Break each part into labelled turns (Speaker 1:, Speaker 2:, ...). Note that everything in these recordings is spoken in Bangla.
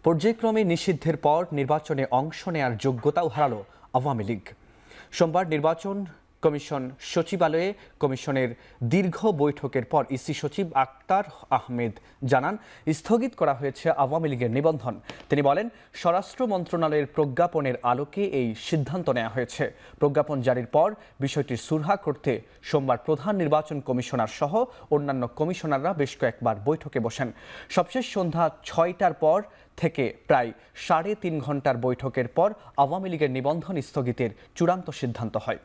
Speaker 1: পর্যায়ক্রমে নিষিদ্ধের পর নির্বাচনে অংশ নেয়ার যোগ্যতাও হারালো আওয়ামী লীগ। সোমবার নির্বাচন কমিশন সচিবালয়ে কমিশনের দীর্ঘ বৈঠকের পর ইসি সচিব আক্তার আহমেদ জানান, স্থগিত করা হয়েছে আওয়ামী লীগের নিবন্ধন। তিনি বলেন, স্বরাষ্ট্র মন্ত্রণালয়ের প্রজ্ঞাপনের আলোকে এই সিদ্ধান্ত নেওয়া হয়েছে। প্রজ্ঞাপন জারির পর বিষয়টি সুরাহা করতে সোমবার প্রধান নির্বাচন কমিশনার সহ অন্যান্য কমিশনাররা বেশ কয়েকবার বৈঠকে বসেন। সবশেষ সন্ধ্যা ৬টার পর থেকে প্রায় ৩.৫ ঘন্টার বৈঠকের পর আওয়ামী লীগের নিবন্ধন স্থগিতের চূড়ান্ত সিদ্ধান্ত হয়।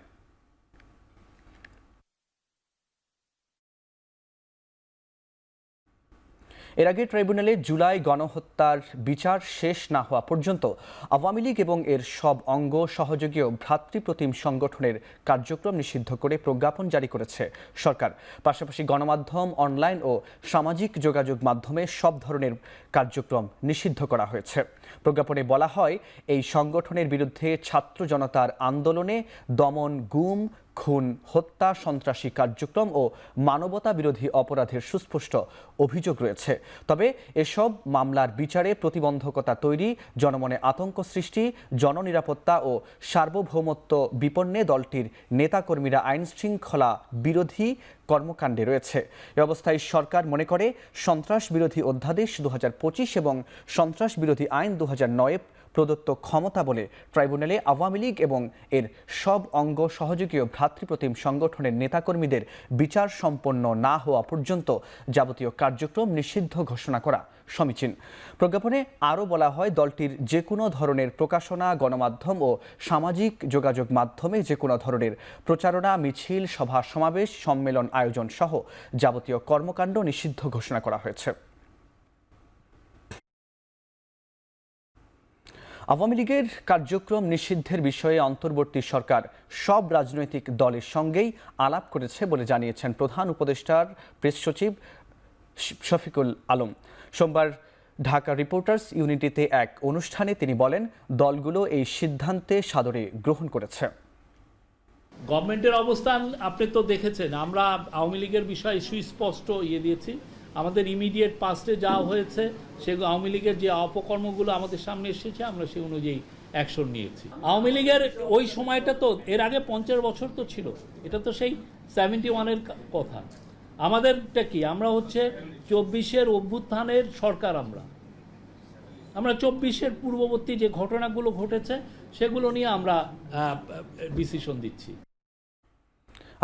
Speaker 1: এর আগে ট্রাইব্যুনালে জুলাই গণহত্যার বিচার শেষ না হওয়া পর্যন্ত আওয়ামী লীগ এবং এর সব অঙ্গ সহযোগী ও ভ্রাতৃপ্রতিম সংগঠনের কার্যক্রম নিষিদ্ধ করে প্রজ্ঞাপন জারি করেছে সরকার। পাশাপাশি গণমাধ্যম, অনলাইন ও সামাজিক যোগাযোগ মাধ্যমে সব ধরনের কার্যক্রম নিষিদ্ধ করা হয়েছে। প্রজ্ঞাপনে বলা হয়, এই সংগঠনের বিরুদ্ধে ছাত্র জনতার আন্দোলনে দমন, গুম, খুন, হত্যা, সন্ত্রাসী কার্যক্রম ও মানবতা বিরোধী অপরাধের সুস্পষ্ট অভিযোগ রয়েছে। তবে এসব মামলার বিচারে প্রতিবন্ধকতা তৈরি, জনমনে আতঙ্ক সৃষ্টি, জননিরাপত্তা ও সার্বভৌমত্ব বিপন্নে দলটির নেতাকর্মীরা আইন শৃঙ্খলা বিরোধী কর্মকাণ্ডে রয়েছে। এ অবস্থায় সরকার মনে করে সন্ত্রাস বিরোধী অধ্যাদেশ ২০২৫ এবং সন্ত্রাস বিরোধী আইন ২০০৯ প্রদত্ত ক্ষমতা বলে ট্রাইব্যুনালে আওয়ামী লীগ এবং এর সব অঙ্গ সহযোগী ও ভ্রাতৃপ্রতিম সংগঠনের নেতাকর্মীদের বিচার সম্পন্ন না হওয়া পর্যন্ত যাবতীয় কার্যক্রম নিষিদ্ধ ঘোষণা করা সমীচীন। প্রজ্ঞাপনে আরও বলা হয়, দলটির যে কোনো ধরনের প্রকাশনা, গণমাধ্যম ও সামাজিক যোগাযোগ মাধ্যমে যে কোনো ধরনের প্রচারণা, মিছিল, সভা সমাবেশ, সম্মেলন আয়োজন সহ যাবতীয় কর্মকাণ্ড নিষিদ্ধ ঘোষণা করা হয়েছে। আওয়ামী লীগের কার্যক্রম নিষিদ্ধের বিষয়ে অন্তর্বর্তী সরকার সব রাজনৈতিক দলের সঙ্গেই আলাপ করেছে বলে জানিয়েছেন প্রধান উপদেষ্টার প্রেস সচিব শফিকুল আলম। সোমবার ঢাকা রিপোর্টার্স ইউনিটিতে এক অনুষ্ঠানে তিনি বলেন, দলগুলো এই সিদ্ধান্তে সাদরে গ্রহণ করেছে।
Speaker 2: গভর্নমেন্টের অবস্থান আপনি তো দেখেছেন, আমরা আওয়ামী লীগের বিষয়ে সুস্পষ্ট দিয়েছি। আমাদের ইমিডিয়েট পাস্টে যা হয়েছে সেগুলো আওয়ামী লীগের যে অপকর্মগুলো আমাদের সামনে এসেছে আমরা সেই অনুযায়ী অ্যাকশন নিয়েছি। আওয়ামী লীগের ওই সময়টা তো এর আগে 50 বছর তো ছিল, এটা তো সেই 71-এর কথা। আমাদেরটা কি, আমরা হচ্ছে 24-এর অভ্যুত্থানের সরকার। আমরা 24-এর পূর্ববর্তী যে ঘটনাগুলো ঘটেছে সেগুলো নিয়ে আমরা ডিসিশন দিচ্ছি।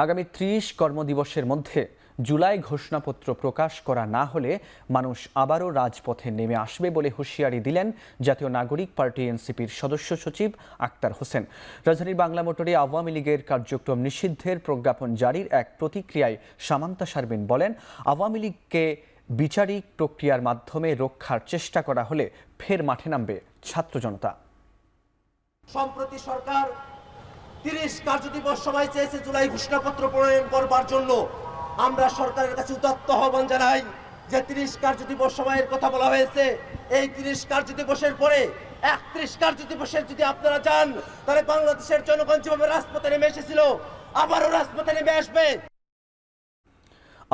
Speaker 1: আগামী 30 কর্মদিবসের মধ্যে জুলাই ঘোষণাপত্র প্রকাশ করা না হলে মানুষ আবারও রাজপথে নেমে আসবে বলে হুঁশিয়ারি দিলেন জাতীয় নাগরিক পার্টি এনসিপির সদস্য সচিব আক্তার হোসেন। রাজধানীর বাংলা মোটরে আওয়ামী লীগের কার্যক্রম নিষিদ্ধের প্রজ্ঞাপন জারির এক প্রতিক্রিয়ায় সামান্তা শারমিন বলেন, আওয়ামী লীগকে বিচারিক প্রক্রিয়ার মাধ্যমে রক্ষার চেষ্টা করা হলে ফের মাঠে নামবে ছাত্র জনতা।
Speaker 3: সম্প্রতি সরকার 30 কার্যদিবস সময় চেয়েছে জুলাই ঘোষণাপত্র প্রণয়ন করবার জন্য। আমরা সরকারের কাছে উদাত্ত আহ্বান জানাই যে 30 কার্যদিবস সময়ের কথা বলা হয়েছে, এই 30 কার্যদিবসের পরে 31 কার্যদিবসের যদি আপনারা চান, তাহলে বাংলাদেশের জনগণ যেভাবে রাজপথে নেমে এসেছিল আবারও রাজপথে নেমে আসবে।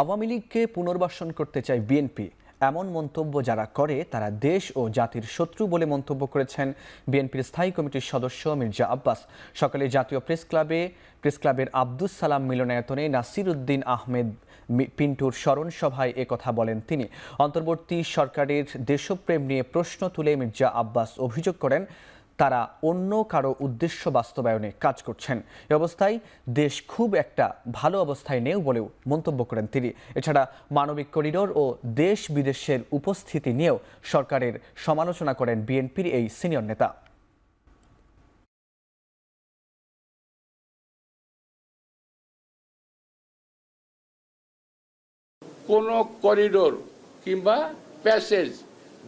Speaker 1: আওয়ামী লীগকে পুনর্বাসন করতে চায় বিএনপি, এমন মন্তব্য যারা করে তারা দেশ ও জাতির শত্রু বলে মন্তব্য করেছেন বিএনপির স্থায়ী কমিটির সদস্য মির্জা আব্বাস। সকালে জাতীয় প্রেসক্লাবের আব্দুস সালাম মিলনায়তনে নাসির উদ্দিন আহমেদ পিন্টুর স্মরণ সভায় একথা বলেন তিনি। অন্তর্বর্তী সরকারের দেশপ্রেম নিয়ে প্রশ্ন তুলে মির্জা আব্বাস অভিযোগ করেন, তারা অন্য কারো উদ্দেশ্য বাস্তবায়নে কাজ করছেন। এ অবস্থায় দেশ খুব একটা ভালো অবস্থায় নেই বলেও মন্তব্য করেন তিনি। এছাড়া মানবিক করিডোর ও দেশ বিদেশের উপস্থিতি নিয়েও সরকারের সমালোচনা করেন বিএনপির এই সিনিয়র নেতা।
Speaker 4: কোনো করিডোর কিংবা প্যাসেজ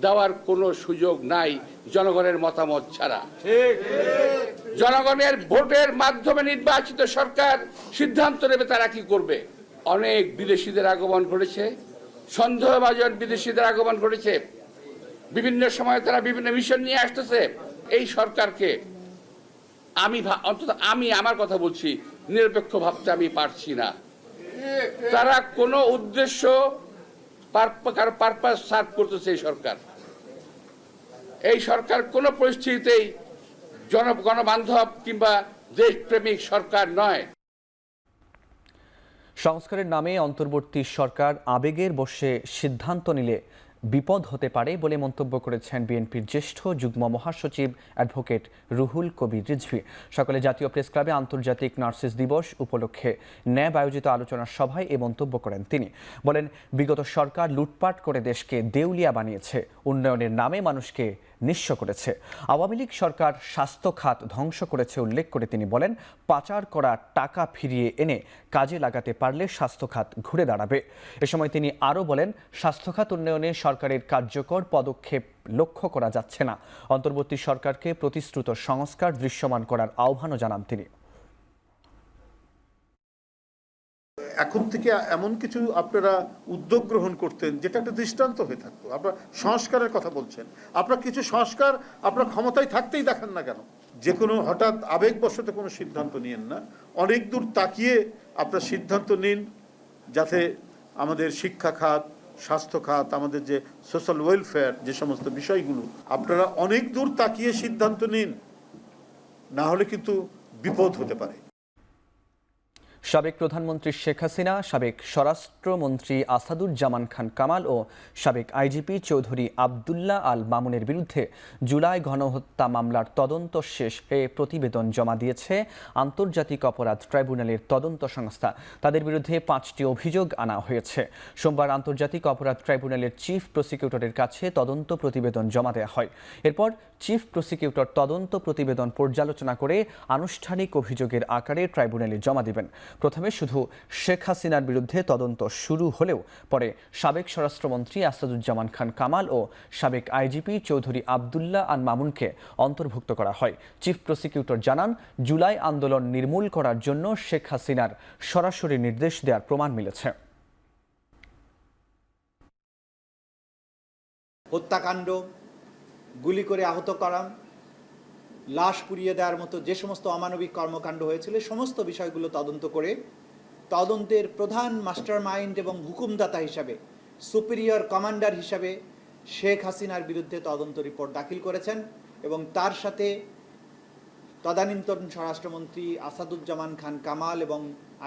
Speaker 4: দেওয়ার কোনো সুযোগ নাই জনগণের মতামত ছাড়া। জনগণের ভোটের মাধ্যমে নির্বাচিত সরকার সিদ্ধান্ত নেবে তারা কি করবে। অনেক বিদেশিদের আগমন ঘটেছে, সন্দেহভাজন বিদেশিদের আগমন ঘটেছে, বিভিন্ন সময় তারা বিভিন্ন মিশন নিয়ে আসতেছে। এই সরকারকে আমি আমার কথা বলছি, নিরপেক্ষ ভাবতে আমি পারছি না। তারা কোনো উদ্দেশ্য পারপাস সার্ভ করতেছে এই সরকার। এই সরকার কোনো পরিস্থিতিতেই গণবান্ধব কিংবা দেশপ্রেমিক সরকার নয়।
Speaker 1: সংস্কারের নামে অন্তর্বর্তী সরকার আবেগের বশে সিদ্ধান্ত নিলে বিপদ হতে পারে বলে মন্তব্য করেছেন বিএনপির জ্যেষ্ঠ যুগ্ম মহাসচিব অ্যাডভোকেট রুহুল কবির রিজভী। সকালে জাতীয় প্রেস ক্লাবে আন্তর্জাতিক নার্সেস দিবস উপলক্ষে ন্যাব আয়োজিত আলোচনা সভায় এ মন্তব্য করেন তিনি। বলেন, বিগত সরকার লুটপাট করে দেশকে দেউলিয়া বানিয়েছে, উন্নয়নের নামে মানুষকে নিঃস্ব করেছে। আওয়ামী লীগ সরকার স্বাস্থ্য খাত ধ্বংস করেছে উল্লেখ করে তিনি বলেন, পাচার করা টাকা ফিরিয়ে এনে কাজে লাগাতে পারলে স্বাস্থ্য খাত ঘুরে দাঁড়াবে। এ সময় তিনি আরও বলেন, স্বাস্থ্য খাত উন্নয়নে সরকারের কার্যকর পদক্ষেপ লক্ষ্য করা যাচ্ছে না। অন্তর্বর্তী সরকারকে প্রতিশ্রুত সংস্কার দৃশ্যমান করার আহ্বানও জানান তিনি।
Speaker 5: এখন থেকে এমন কিছু আপনারা উদ্যোগ গ্রহণ করতেন যেটা একটা দৃষ্টান্ত হয়ে থাকতো। আপনারা সংস্কারের কথা বলছেন, আপনারা কিছু সংস্কার আপনার ক্ষমতায় থাকতেই দেখান না কেন? যে কোনো হঠাৎ আবেগবশত কোনো সিদ্ধান্ত নিয়েন না, অনেক দূর তাকিয়ে আপনারা সিদ্ধান্ত নিন, যাতে আমাদের শিক্ষা খাত, স্বাস্থ্য খাত, আমাদের যে সোশ্যাল ওয়েলফেয়ার, যে সমস্ত বিষয়গুলো আপনারা অনেক দূর তাকিয়ে সিদ্ধান্ত নিন, না হলে কিন্তু বিপদ হতে পারে।
Speaker 1: সাবেক প্রধানমন্ত্রী শেখ হাসিনা, সাবেক স্বরাষ্ট্রমন্ত্রী আসাদুজ্জামান খান কামাল ও সাবেক আইজিপি চৌধুরী আবদুল্লাহ আল মামুনের বিরুদ্ধে জুলাই গণহত্যা মামলার তদন্ত শেষে প্রতিবেদন জমা দিয়েছে আন্তর্জাতিক অপরাধ ট্রাইব্যুনালের তদন্ত সংস্থা। তাদের বিরুদ্ধে 5টি অভিযোগ আনা হয়েছে। সোমবার আন্তর্জাতিক অপরাধ ট্রাইব্যুনালের চিফ প্রসিকিউটরের কাছে তদন্ত প্রতিবেদন জমা দেওয়া হয়। এরপর চিফ প্রসিকিউটর তদন্ত প্রতিবেদন পর্যালোচনা করে আনুষ্ঠানিক অভিযোগের আকারে ট্রাইব্যুনালে জমা দিবেন। প্রথমে শুধু শেখ হাসিনার বিরুদ্ধে তদন্ত শুরু হলেও পরে সাবেক স্বরাষ্ট্রমন্ত্রী আসাদুজ্জামান খান কামাল ও সাবেক আইজিপি চৌধুরী আবদুল্লাহ আল মামুনকে অন্তর্ভুক্ত করা হয়। চিফ প্রসিকিউটর জানান, জুলাই আন্দোলন নির্মূল করার জন্য শেখ হাসিনার সরাসরি নির্দেশ দেওয়ার প্রমাণ মিলেছে।
Speaker 6: হত্যাকাণ্ড, গুলি করে আহত করা, লাশ পুড়িয়ে দেওয়ার মতো যে সমস্ত অমানবিক কর্মকাণ্ড হয়েছিল সমস্ত বিষয়গুলো তদন্ত করে তদন্তের প্রধান মাস্টার মাইন্ড এবং হুকুমদাতা হিসাবে, সুপিরিয়র কমান্ডার হিসাবে শেখ হাসিনার বিরুদ্ধে তদন্ত রিপোর্ট দাখিল করেছেন এবং তার সাথে তদানীন্তন স্বরাষ্ট্রমন্ত্রী আসাদুজ্জামান খান কামাল এবং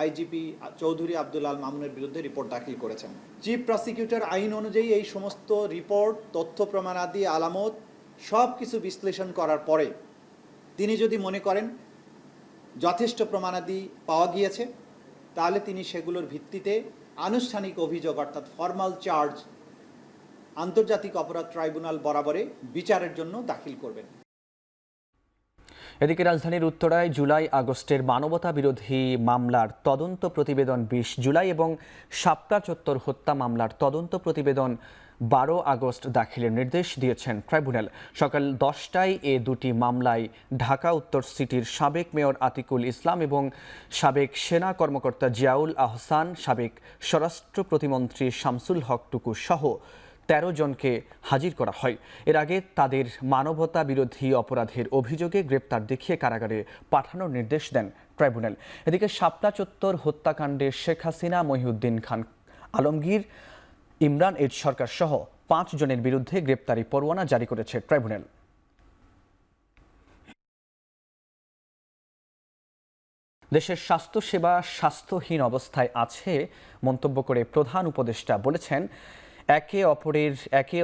Speaker 6: আইজিপি চৌধুরী আবদুল্লাহ আল মামুনের বিরুদ্ধে রিপোর্ট দাখিল করেছেন। চিফ প্রসিকিউটর আইন অনুযায়ী এই সমস্ত রিপোর্ট, তথ্য প্রমাণাদি, আলামত সব কিছু বিশ্লেষণ করার পরে তিনি যদি মনে করেন যথেষ্ট প্রমাণাদি পাওয়া গিয়েছে, তাহলে তিনি সেগুলোর ভিত্তিতে আনুষ্ঠানিক অভিযোগ অর্থাৎ ফর্মাল চার্জ আন্তর্জাতিক অপরাধ ট্রাইব্যুনাল বরাবরে বিচারের জন্য দাখিল করবেন।
Speaker 1: এদিকে রাজধানীর উত্তরায় জুলাই আগস্টের মানবতা বিরোধী মামলার তদন্ত প্রতিবেদন 20 জুলাই এবং শাপলা চত্বর হত্যা মামলার তদন্ত প্রতিবেদন 12 আগস্ট দাখিলের নির্দেশ দিয়েছেন ট্রাইব্যুনাল। সকাল 10টায় এ দুটি মামলায় ঢাকা উত্তর সিটির সাবেক মেয়র আতিকুল ইসলাম এবং সাবেক সেনা কর্মকর্তা জিয়াউল আহসান, সাবেক স্বরাষ্ট্র প্রতিমন্ত্রী শামসুল হক টুকু সহ 13 জনকে হাজির করা হয়। এর আগে তাদের মানবতা বিরোধী অপরাধের অভিযোগে গ্রেপ্তার দেখিয়ে কারাগারে পাঠানোর নির্দেশ দেন ট্রাইব্যুনাল। এদিকে শাপলা চত্বর হত্যাকাণ্ডে শেখ হাসিনা, মহিউদ্দিন খান আলমগীর, ইমরান এইচ সরকার সহ 5 জনের বিরুদ্ধে গ্রেপ্তারি পরোয়ানা জারি করেছে ট্রাইব্যুনাল। দেশের স্বাস্থ্যসেবা স্বাস্থ্যহীন অবস্থায় আছে মন্তব্য করে প্রধান উপদেষ্টা বলেছেন, একে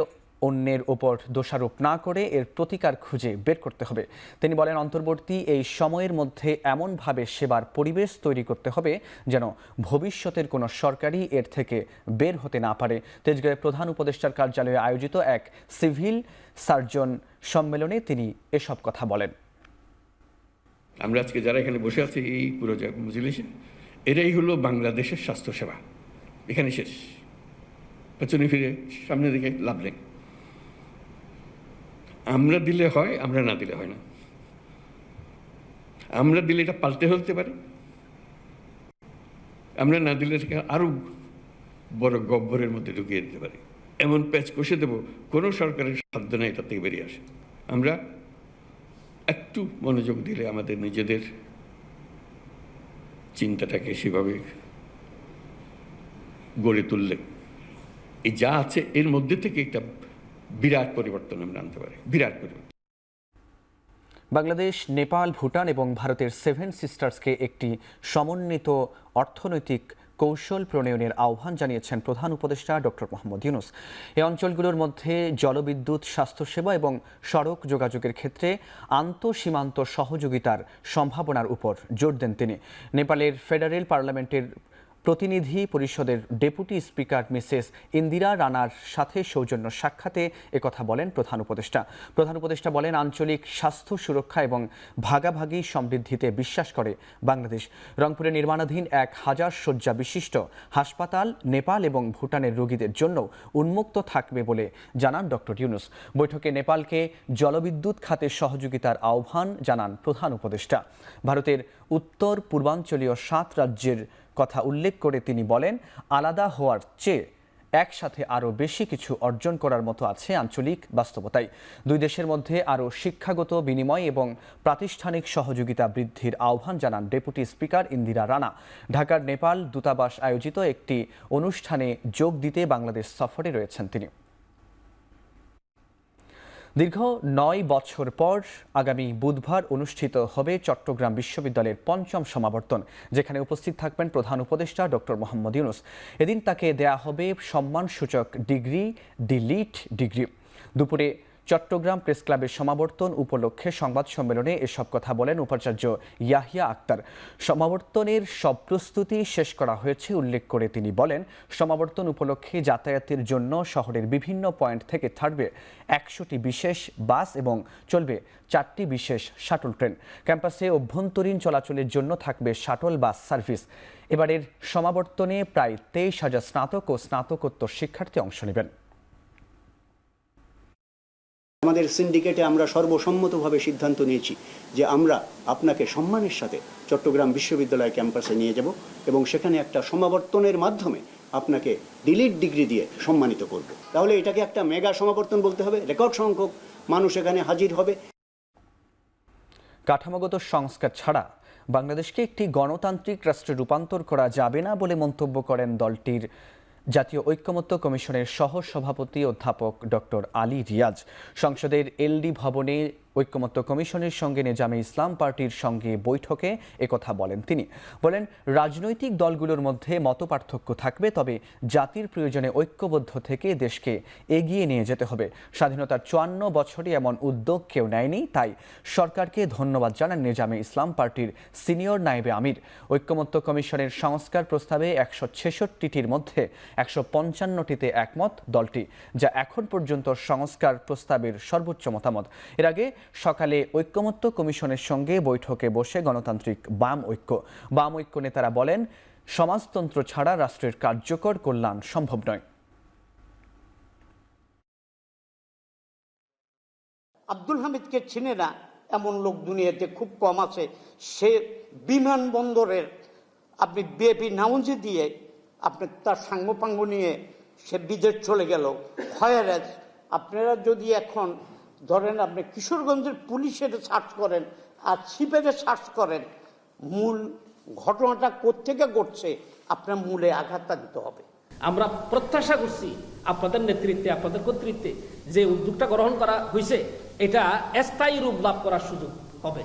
Speaker 1: অন্যের ওপর দোষারোপ না করে এর প্রতিকার খুঁজে বের করতে হবে। তিনি বলেন, অন্তর্বর্তী এই সময়ের মধ্যে এমনভাবে সেবার পরিবেশ তৈরি করতে হবে যেন ভবিষ্যতের কোনো সরকারই এর থেকে বের হতে না পারে। তেজগাঁওয়ে প্রধান উপদেষ্টার কার্যালয়ে আয়োজিত এক সিভিল সার্জন সম্মেলনে তিনি এসব কথা বলেন।
Speaker 7: আমরা আজকে যারা এখানে বসে আছি এই পুরো মজলিসে, এটাই হলো বাংলাদেশের স্বাস্থ্যসেবা। এখানে শেষ, পেছনে ফিরে সামনে দিকে লাভ নেই। আমরা দিলে হয়, আমরা না দিলে হয় না। আমরা দিলে এটা পাল্টে ফেলতে পারে, আমরা না দিলে এটাকে আরো বড় গহ্বরের মধ্যে ঢুকিয়ে দিতে পারে। এমন প্যাচ কষে দেবো কোনো সরকারের সাধ্য নেই এটা থেকে বেরিয়ে আসে। আমরা একটু মনোযোগ দিলে আমাদের নিজেদের চিন্তাটাকে সেভাবে গড়ে তুললে এই যা আছে এর মধ্যে থেকে একটা বিরাট পরিবর্তন আমরা আনতে পারি, বিরাট পরিবর্তন।
Speaker 1: বাংলাদেশ, নেপাল, ভুটান এবং ভারতের সেভেন সিস্টার্সকে একটি সমন্বিত অর্থনৈতিক কৌশল প্রণয়নের আহ্বান জানিয়েছেন প্রধান উপদেষ্টা ডক্টর মোহাম্মদ ইউনূস। এই অঞ্চলগুলোর মধ্যে জলবিদ্যুৎ, স্বাস্থ্যসেবা এবং সড়ক যোগাযোগের ক্ষেত্রে আন্তঃসীমান্ত সহযোগিতার সম্ভাবনার উপর জোর দেন তিনি। নেপালের ফেডারেল পার্লামেন্টের প্রতিনিধি পরিষদের ডেপুটি স্পিকার মিসেস ইন্দিরা রানার সাথে সৌজন্য সাক্ষাতে একথা বলেন প্রধান উপদেষ্টা। প্রধান উপদেষ্টা বলেন, আঞ্চলিক স্বাস্থ্য সুরক্ষা এবং ভাগাভাগি সমৃদ্ধিতে বিশ্বাস করে বাংলাদেশ। রংপুরে নির্মাণাধীন 1000 শয্যা বিশিষ্ট হাসপাতাল নেপাল এবং ভুটানের রোগীদের জন্য উন্মুক্ত থাকবে বলে জানান ডক্টর ইউনূস। বৈঠকে নেপালকে জলবিদ্যুৎ খাতে সহযোগিতার আহ্বান জানান প্রধান উপদেষ্টা। ভারতের উত্তর পূর্বাঞ্চলীয় 7 রাজ্যের কথা উল্লেখ করে তিনি বলেন, আলাদা হওয়ার চেয়ে একসাথে আরও বেশি কিছু অর্জন করার মতো আছে আঞ্চলিক বাস্তবতায়। দুই দেশের মধ্যে আরও শিক্ষাগত বিনিময় এবং প্রাতিষ্ঠানিক সহযোগিতা বৃদ্ধির আহ্বান জানান ডেপুটি স্পিকার ইন্দিরা রানা। ঢাকার নেপাল দূতাবাস আয়োজিত একটি অনুষ্ঠানে যোগ দিতে বাংলাদেশ সফরে রয়েছেন তিনি। দীর্ঘ 9 বছর পর আগামী বুধবার অনুষ্ঠিত হবে চট্টগ্রাম বিশ্ববিদ্যালয়ের 5ম সমাবর্তন, যেখানে উপস্থিত থাকবেন প্রধান উপদেষ্টা ডক্টর মোহাম্মদ ইউনূস। এদিন তাকে দেয়া হবে সম্মানসূচক ডিগ্রি, ডিলিট ডিগ্রি। দুপুরে চট্টগ্রাম প্রেস ক্লাবের সমাবর্তন উপলক্ষে সংবাদ সম্মেলনে এসব কথা বলেন উপাচার্য ইয়াহিয়া আক্তার। সমাবর্তনের সব প্রস্তুতি শেষ করা হয়েছে উল্লেখ করে তিনি বলেন, সমাবর্তন উপলক্ষে যাতায়াতের জন্য শহরের বিভিন্ন পয়েন্ট থেকে ছাড়বে 100টি বিশেষ বাস এবং চলবে 4টি বিশেষ শাটল ট্রেন। ক্যাম্পাসে অভ্যন্তরীণ চলাচলের জন্য থাকবে শাটল বাস সার্ভিস। এবারের সমাবর্তনে প্রায় 23,000 স্নাতক ও স্নাতকোত্তর শিক্ষার্থী অংশ নেবেন।
Speaker 8: আমাদের সিন্ডিকেটে আমরা সর্বসম্মতভাবে সিদ্ধান্ত নিয়েছি যে আমরা আপনাকে সম্মানের সাথে চট্টগ্রাম বিশ্ববিদ্যালয় ক্যাম্পাসে নিয়ে যাব এবং সেখানে একটা সমাবর্তনের মাধ্যমে আপনাকে ডিলিট ডিগ্রি দিয়ে সম্মানিত করব। তাহলে এটাকে একটা মেগা সমাবর্তন বলতে হবে। রেকর্ড সংখ্যক মানুষ এখানে হাজির হবে।
Speaker 1: কাঠামোগত সংস্কার ছাড়া বাংলাদেশকে একটি গণতান্ত্রিক রাষ্ট্রে রূপান্তর করা যাবে না বলে মন্তব্য করেন দলটির জাতীয় ঐক্যমত্য কমিশনের সহ সভাপতি অধ্যাপক ডক্টর আলী রিয়াজ। সংসদের এলডি ভবনে ঐক্যমত্য কমিশনের সঙ্গে নেজামে ইসলাম পার্টির সঙ্গে বৈঠকে একথা বলেন তিনি। বলেন, রাজনৈতিক দলগুলোর মধ্যে মতপার্থক্য থাকবে, তবে জাতির প্রয়োজনে ঐক্যবদ্ধ থেকে দেশকে এগিয়ে নিয়ে যেতে হবে। স্বাধীনতার 54 বছরে এমন উদ্যোগ কেউ নেয়নি, তাই সরকারকে ধন্যবাদ জানান নেজামে ইসলাম পার্টির সিনিয়র নায়েবে আমির। ঐক্যমত্য কমিশনের সংস্কার প্রস্তাবে 166টির মধ্যে 155টিতে একমত দলটি, যা এখন পর্যন্ত সংস্কার প্রস্তাবের সর্বোচ্চ মতামত। এর আগে সকালে ঐক্যমত্য কমিশনের সঙ্গে বৈঠকে বসে গণতান্ত্রিক বাম ঐক্য নেতারা বলেন, সমাজতন্ত্র ছাড়া রাষ্ট্রের কার্যকর কল্যাণ সম্ভব নয়।
Speaker 9: আব্দুল হামিদকে চিনে না এমন লোক দুনিয়াতে খুব কম আছে। সে বিমানবন্দরের আপনি বিএপি নাউঞ্জে দিয়ে আপনি তার সাঙ্গপাঙ্গ নিয়ে সে বিদেশ চলে গেল। হয়ারেজ আপনারা যদি এখন ধরেন আপনি কিশোরগঞ্জের পুলিশের সার্চ করেন আর সিপেরে সার্চ করেন, মূল ঘটনাটা কোত্থেকে ঘটছে আপনার মূলে আঘাতটা দিতে হবে।
Speaker 10: আমরা প্রত্যাশা করছি আপনাদের নেতৃত্বে, আপনাদের কর্তৃত্বে যে উদ্যোগটা গ্রহণ করা হয়েছে এটা স্থায়ী রূপ লাভ করার সুযোগ হবে।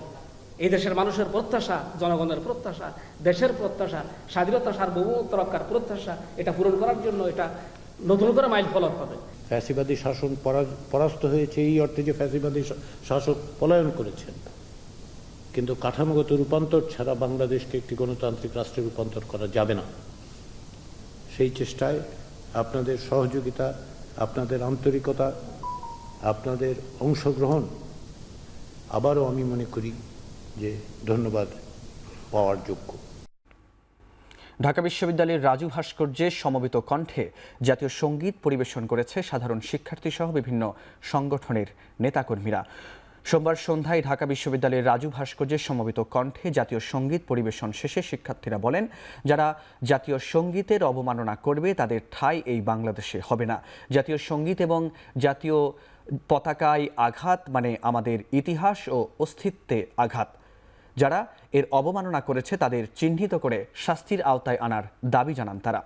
Speaker 10: এই দেশের মানুষের প্রত্যাশা, জনগণের প্রত্যাশা, দেশের প্রত্যাশা, স্বাধীনতা সার্বভৌমত্ব রক্ষার প্রত্যাশা, এটা পূরণ করার জন্য এটা নতুন করে মাইল ফলক হবে।
Speaker 11: ফ্যাসিবাদী শাসন পরাস্ত হয়েছে এই অর্থে যে ফ্যাসিবাদী শাসক পলায়ন করেছেন, কিন্তু কাঠামোগত রূপান্তর ছাড়া বাংলাদেশকে একটি গণতান্ত্রিক রাষ্ট্রে রূপান্তর করা যাবে না। সেই চেষ্টায় আপনাদের সহযোগিতা, আপনাদের আন্তরিকতা, আপনাদের অংশগ্রহণ আবারও আমি মনে করি যে ধন্যবাদ পাওয়ার যোগ্য।
Speaker 1: ঢাকা বিশ্ববিদ্যালয়ের রাজু ভাস্কর্যে সমবেত কণ্ঠে জাতীয় সঙ্গীত পরিবেশন করেছে সাধারণ শিক্ষার্থী সহ বিভিন্ন সংগঠনের নেতাকর্মীরা। সোমবার সন্ধ্যায় ঢাকা বিশ্ববিদ্যালয়ের রাজু ভাস্কর্যের সমবেত কণ্ঠে জাতীয় সঙ্গীত পরিবেশন শেষে শিক্ষার্থীরা বলেন, যারা জাতীয় সঙ্গীতের অবমাননা করবে তাদের ঠাঁই এই বাংলাদেশে হবে না। জাতীয় সঙ্গীত এবং জাতীয় পতাকায় আঘাত মানে আমাদের ইতিহাস ও অস্তিত্বে আঘাত। যারা এর অবমাননা করেছে তাদের চিহ্নিত করে শাস্তির আওতায় আনার দাবি জানান তারা।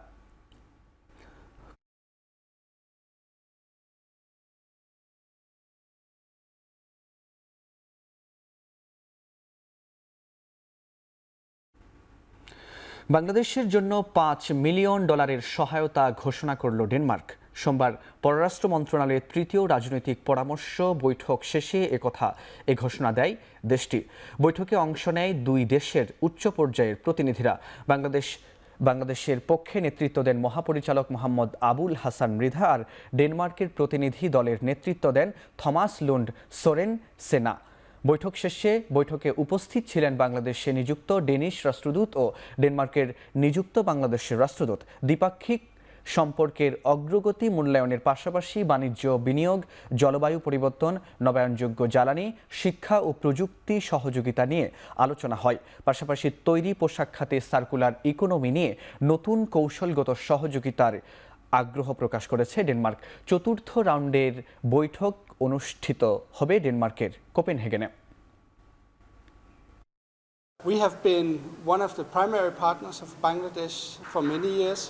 Speaker 1: বাংলাদেশের জন্য $5 মিলিয়ন সহায়তা ঘোষণা করল ডেনমার্ক। সোমবার পররাষ্ট্র মন্ত্রণালয়ের তৃতীয় রাজনৈতিক পরামর্শ বৈঠক শেষে এ ঘোষণা দেয় দেশটি। বৈঠকে অংশ নেয় দুই দেশের উচ্চ পর্যায়ের প্রতিনিধিরা। বাংলাদেশের পক্ষে নেতৃত্ব দেন মহাপরিচালক মোহাম্মদ আবুল হাসান মৃধা, আর ডেনমার্কের প্রতিনিধি দলের নেতৃত্ব দেন থমাস লুন্ড সোরেন সেনা। বৈঠক শেষে বৈঠকে উপস্থিত ছিলেন বাংলাদেশে নিযুক্ত ডেনিশ রাষ্ট্রদূত ও ডেনমার্কের নিযুক্ত বাংলাদেশের রাষ্ট্রদূত। দ্বিপাক্ষিক সম্পর্কের অগ্রগতি মূল্যায়নের পাশাপাশি বাণিজ্য, বিনিয়োগ, জলবায়ু পরিবর্তন, নবায়নযোগ্য জ্বালানি, শিক্ষা ও প্রযুক্তি সহযোগিতা নিয়ে আলোচনা হয়। পাশাপাশি তৈরি পোশাক খাতে সার্কুলার ইকোনমি নিয়ে নতুন কৌশলগত সহযোগিতার আগ্রহ প্রকাশ করেছে ডেনমার্ক। চতুর্থ রাউন্ডের বৈঠক অনুষ্ঠিত হবে ডেনমার্কের কোপেনহেগেনে।
Speaker 12: We have been one of the primary partners of Bangladesh for many years,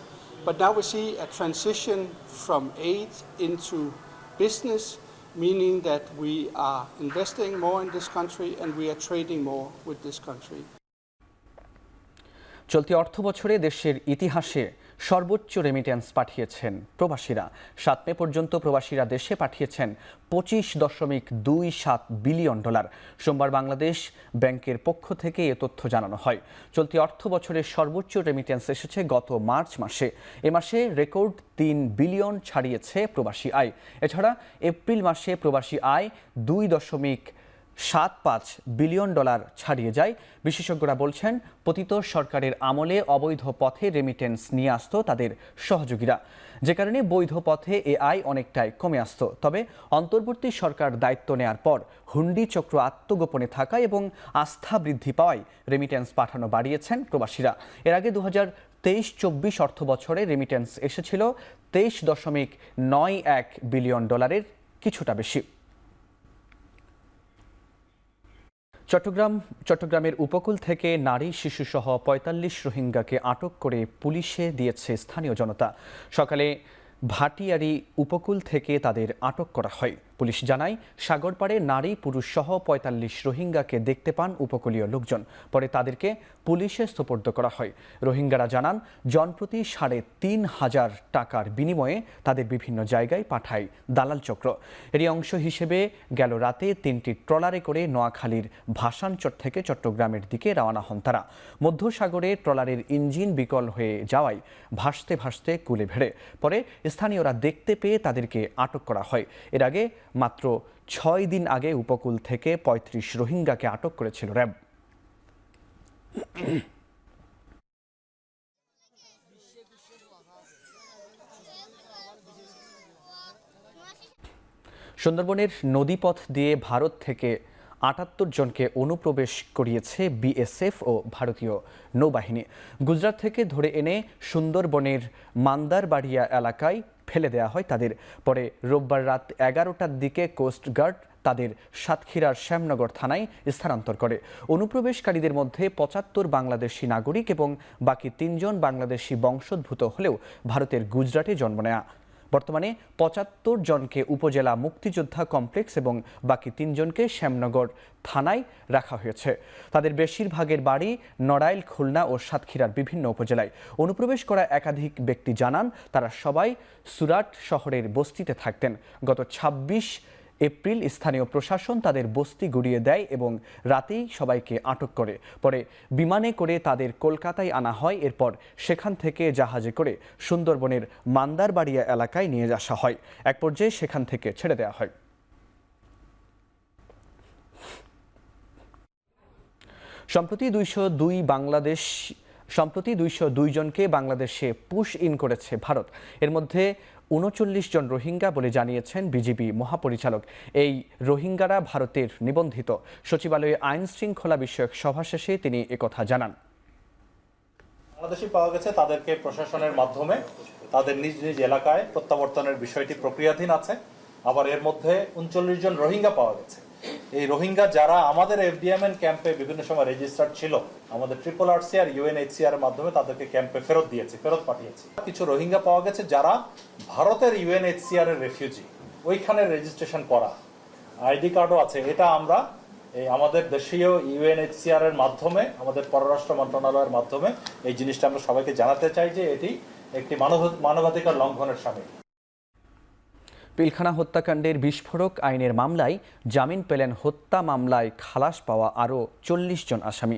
Speaker 12: but now we see a transition from aid into business, meaning that we are investing more in this country and we are trading more with this country.
Speaker 1: চলতি অর্থবছরে দেশের ইতিহাসে সর্বোচ্চ রেমিটেন্স পাঠিয়েছেন প্রবাসীরা। 7 মে পর্যন্ত প্রবাসীরা দেশে পাঠিয়েছেন $25.27 বিলিয়ন। সোমবার বাংলাদেশ ব্যাংকের পক্ষ থেকে এ তথ্য জানানো হয়। চলতি অর্থ বছরের সর্বোচ্চ রেমিটেন্স এসেছে গত মার্চ মাসে। এ মাসে রেকর্ড 3 বিলিয়ন ছাড়িয়েছে প্রবাসী আয়। এছাড়া এপ্রিল মাসে প্রবাসী আয় $2.75 বিলিয়ন ছাড়িয়ে যায়। বিশেষজ্ঞরা বলছেন, পতিত সরকারের আমলে অবৈধ পথে রেমিটেন্স নিয়ে আসতো তাদের সহযোগীরা, যে কারণে বৈধ পথে এ আয় অনেকটাই কমে আসত। তবে অন্তর্বর্তী সরকার দায়িত্ব নেয়ার পর হুন্ডি চক্র আত্মগোপনে থাকা এবং আস্থা বৃদ্ধি পাওয়ায় রেমিটেন্স পাঠানো বাড়িয়েছেন প্রবাসীরা। এর আগে 2023-24 অর্থ বছরে রেমিটেন্স এসেছিল $23.91 বিলিয়ন, কিছুটা বেশি। চট্টগ্রামের উপকূল থেকে নারী শিশুসহ 45 রোহিঙ্গাকে আটক করে পুলিশে দিয়েছে স্থানীয় জনতা। সকালে ভাটিয়ারি উপকূল থেকে তাদের আটক করা হয়। পুলিশ জানায়, সাগরপাড়ে নারী পুরুষ সহ 45 রোহিঙ্গাকে দেখতে পান উপকূলীয় লোকজন। পরে তাদেরকে পুলিশে সোপর্দ করা হয়। রোহিঙ্গারা জানান, জনপ্রতি $3,500 টাকার বিনিময়ে তাদের বিভিন্ন জায়গায় পাঠায় দালাল চক্র। এরই অংশ হিসেবে গেল রাতে 3টি ট্রলারে করে নোয়াখালীর ভাসানচর থেকে চট্টগ্রামের দিকে রওনা হন তারা। মধ্যসাগরে ট্রলারের ইঞ্জিন বিকল হয়ে যাওয়ায় ভাসতে ভাসতে কূলে ভেড়ে পরে স্থানীয়রা দেখতে পেয়ে তাদেরকে আটক করা হয়। এর আগে মাত্র 6 দিন আগে উপকূল থেকে 35 রোহিঙ্গাকে আটক করেছিল র্যাব। সুন্দরবনের নদীপথ দিয়ে ভারত থেকে 78 জনকে অনুপ্রবেশ করিয়েছে বিএসএফ ও ভারতীয় নৌবাহিনী। গুজরাট থেকে ধরে এনে সুন্দরবনের মান্দারবাড়িয়া এলাকায় ফেলে দেওয়া হয় তাদের। পরে রোববার রাত 11টার দিকে কোস্টগার্ড তাদের সাতক্ষীরার শ্যামনগর থানায় স্থানান্তর করে। অনুপ্রবেশকারীদের মধ্যে 75 বাংলাদেশি নাগরিক এবং বাকি 3 জন বাংলাদেশি বংশোদ্ভূত হলেও ভারতের গুজরাটে জন্ম নেয়া। বর্তমানে 75 জনকে উপজেলা মুক্তিযোদ্ধা কমপ্লেক্স এবং বাকি 3 জনকে শ্যামনগর থানায় রাখা হয়েছে। তাদের বেশিরভাগের বাড়ি নড়াইল, খুলনা ও সাতক্ষীরার বিভিন্ন উপজেলায়। অনুপ্রবেশ করা একাধিক ব্যক্তি জানান, তারা সবাই সুরাট শহরের বস্তিতে থাকতেন। গত 26 এপ্রিল স্থানীয় প্রশাসন তাদের বস্তি গুড়িয়ে দেয় এবং রাতেই সবাইকে আটক করে। পরে বিমানে করে তাদের কলকাতায় আনা হয়। এরপর সেখান থেকে জাহাজে করে সুন্দরবনের মান্দারবাড়িয়া এলাকায় নিয়ে আসা হয়। এক পর্যায়ে সেখান থেকে ছেড়ে দেওয়া হয়। সম্প্রতি 202 জনকে বাংলাদেশে পুশ ইন করেছে ভারত। এর মধ্যে 39 জন রোহিঙ্গা বলে জানিয়েছেন বিজিবি মহাপরিচালক। এই রোহিঙ্গারা ভারতের নিবন্ধিত। সচিবালয়ে আইন শৃঙ্খলা বিষয়ক সভা শেষে তিনি একথা জানান।
Speaker 13: বাংলাদেশি পাওয়া গেছে, তাদেরকে প্রশাসনের মাধ্যমে তাদের নিজ নিজ এলাকায় প্রত্যাবর্তনের বিষয়টি প্রক্রিয়াধীন আছে। আবার এর মধ্যে 39 জন রোহিঙ্গা পাওয়া গেছে। এই রোহিঙ্গা যারা আমাদের এফডিএমএন ক্যাম্পে বিভিন্ন সময় রেজিস্টার্ড ছিল, আমাদের RRRC আর UNHCR এর মাধ্যমে তাদেরকে ক্যাম্পে ফেরত পাঠিয়েছি। কিছু রোহিঙ্গা পাওয়া গেছে যারা ভারতের UNHCR এর রেফিউজি, ওইখানে রেজিস্ট্রেশন করা, আইডি কার্ডও আছে। এটা আমরা এই আমাদের দেশীয় UNHCR এর মাধ্যমে, আমাদের পররাষ্ট্র মন্ত্রণালয়ের মাধ্যমে এই জিনিসটা আমরা সবাইকে জানাতে চাই যে এটি একটি মানবাধিকার লঙ্ঘনের শামিল।
Speaker 1: পিলখানা হত্যাকাণ্ডের বিস্ফোরক আইনের মামলায় জামিন পেলেন হত্যা মামলায় খালাস পাওয়া আরও 40 জন আসামি।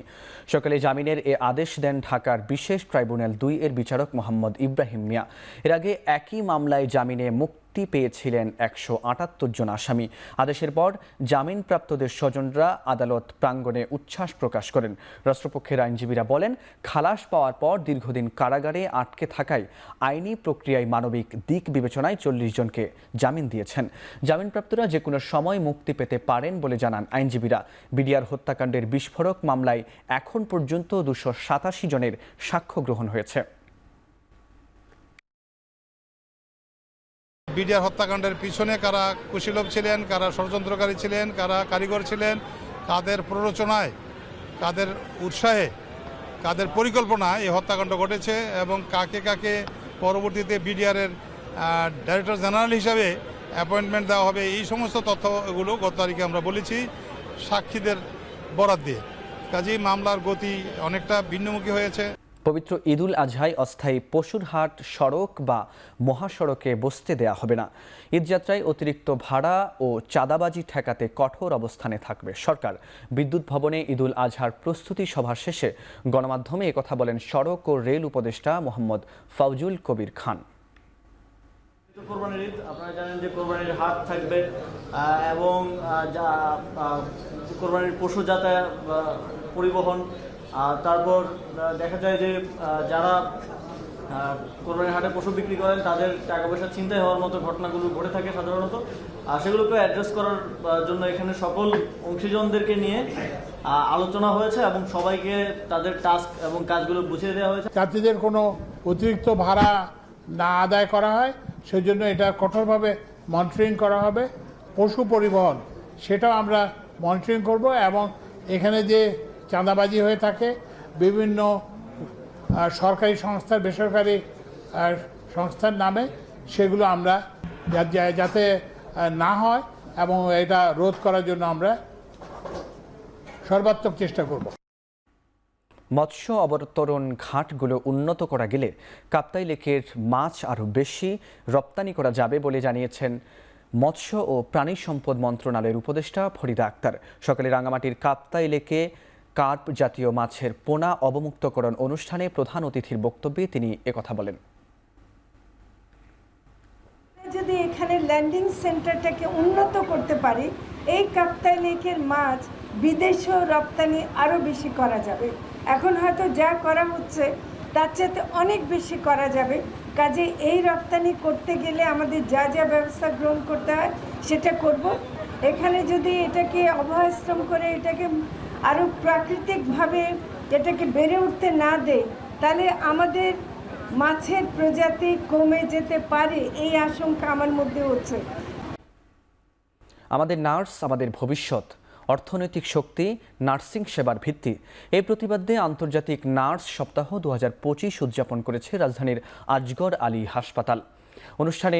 Speaker 1: সকালে জামিনের এ আদেশ দেন ঢাকার বিশেষ ট্রাইব্যুনাল 2 এর বিচারক মোহাম্মদ ইব্রাহিম মিয়া। এর আগে একই মামলায় জামিনে মুক্তি পেয়েছিলেন 178 জন আসামি। আদেশের পর জামিনপ্রাপ্তদের স্বজনরা আদালত প্রাঙ্গণে উচ্ছ্বাস প্রকাশ করেন। রাষ্ট্রপক্ষের আইনজীবীরা বলেন, খালাস পাওয়ার পর দীর্ঘদিন কারাগারে আটকে থাকায় আইনি প্রক্রিয়ায় মানবিক দিক বিবেচনায় 40 জনকে জামিন দিয়েছেন। জামিনপ্রাপ্তরা যে কোনো সময় মুক্তি পেতে পারেন বলে জানান আইনজীবীরা। বিডিআর হত্যাকাণ্ডের বিস্ফোরক মামলায় এখন পর্যন্ত 287 জনের সাক্ষ্য গ্রহণ হয়েছে।
Speaker 14: বিডিআর হত্যাকাণ্ডের পিছনে কারা কুশীলব ছিলেন, কারা ষড়যন্ত্রকারী ছিলেন, কারা কারিগর ছিলেন, কাদের প্ররোচনায়, কাদের উৎসাহে, কাদের পরিকল্পনায় এই হত্যাকাণ্ড ঘটেছে এবং কাকে কাকে পরবর্তীতে বিডিআরের ডাইরেক্টর জেনারেল হিসাবে অ্যাপয়েন্টমেন্ট দেওয়া হবে, এই সমস্ত তথ্যগুলো গত তারিখে আমরা বলেছি সাক্ষীদের বরাত দিয়ে। কাজেই মামলার গতি অনেকটা ভিন্নমুখী হয়েছে।
Speaker 1: পবিত্র ঈদুল আজহায় অস্থায়ী পশুর হাট সড়ক বা মহাসড়কে বসতে দেয়া হবে না। ঈদযাত্রায় অতিরিক্ত ভাড়া ও চাঁদাবাজি ঠেকাতে কঠোর অবস্থানে থাকবে সরকার। বিদ্যুৎ ভবনে ঈদুল আজহার প্রস্তুতি সভা শেষে গণমাধ্যমে একথা বলেন সড়ক ও রেল উপদেষ্টা মোহাম্মদ ফাউজুল কবির খান।
Speaker 15: কোরবানির ঈদ, আপনারা জানেন যে কোরবানির হাট থাকবে এবং কোরবানির পশু যাতায়াত পরিবহন, তারপর দেখা যায় যে যারা কোরবানির হাটে পশু বিক্রি করেন তাদের টাকা পয়সা ছিনতাই হওয়ার মতো ঘটনাগুলো ঘটে থাকে সাধারণত। সেগুলোকে অ্যাড্রেস করার জন্য এখানে সকল অংশীজনদেরকে নিয়ে আলোচনা হয়েছে এবং সবাইকে তাদের টাস্ক এবং কাজগুলো বুঝিয়ে দেওয়া হয়েছে।
Speaker 14: যাত্রীদের কোনো অতিরিক্ত ভাড়া না আদায় করা হয় সেজন্য এটা কঠোরভাবে মনিটরিং করা হবে। পশু পরিবহন সেটাও আমরা মনিটরিং করব এবং এখানে যে চাঁদাবাজি হয়ে থাকে বিভিন্ন সরকারি সংস্থার, বেসরকারি সংস্থার নামে, সেগুলো আমরা যাতে না হয় এবং এটা রোধ করার জন্য আমরা সর্বাত্মক চেষ্টা করব।
Speaker 1: মৎস্য অবতরণ ঘাটগুলো উন্নত করা গেলে কাপ্তাই লেকের মাছ আরও বেশি রপ্তানি করা যাবে বলে জানিয়েছেন মৎস্য ও প্রাণী সম্পদ মন্ত্রণালয়ের উপদেষ্টা ফরিদা আক্তার। সকালে রাঙামাটির কাপ্তাই লেকে কার্প জাতীয় মাছের পোনা অবমুক্তকরণ অনুষ্ঠানে প্রধান অতিথির বক্তব্যে তিনি একথা বলেন।
Speaker 16: যদি এখানে ল্যান্ডিং সেন্টারটাকে উন্নত করতে পারি, এই কাপ্তাই লেকের মাছ বিদেশেও রপ্তানি আরও বেশি করা যাবে। এখন হয়তো যা করা হচ্ছে তার চেয়ে অনেক বেশি করা যাবে। কাজে এই রপ্তানি করতে গেলে আমাদের যা যা ব্যবস্থা গ্রহণ করতে হয় সেটা করব। এখানে যদি এটাকে অভয়াশ্রম করে এটাকে আরও প্রাকৃতিকভাবে এটাকে বেড়ে উঠতে না দেয়, তাহলে আমাদের মাছের প্রজাতি কমে যেতে পারে, এই আশঙ্কা আমার মধ্যে হচ্ছে।
Speaker 1: আমাদের নার্স আমাদের ভবিষ্যৎ, অর্থনৈতিক শক্তি, নার্সিং সেবার ভিত্তি। এই প্রতিবাদে আন্তর্জাতিক নার্স সপ্তাহ 2025 উদযাপন করেছে রাজধানীর আজগর আলী হাসপাতাল। অনুষ্ঠানে